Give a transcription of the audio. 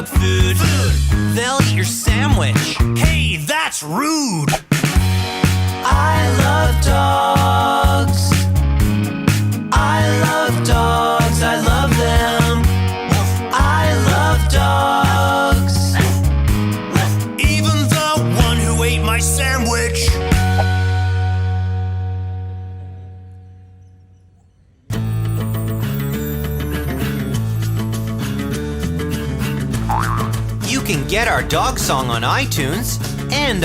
dog food. They'll eat your sandwich. Hey, that's rude. I love dogs. I love dogs. I love them. I love dogs. Even the one who ate my sandwich. You can get our dog song on iTunes and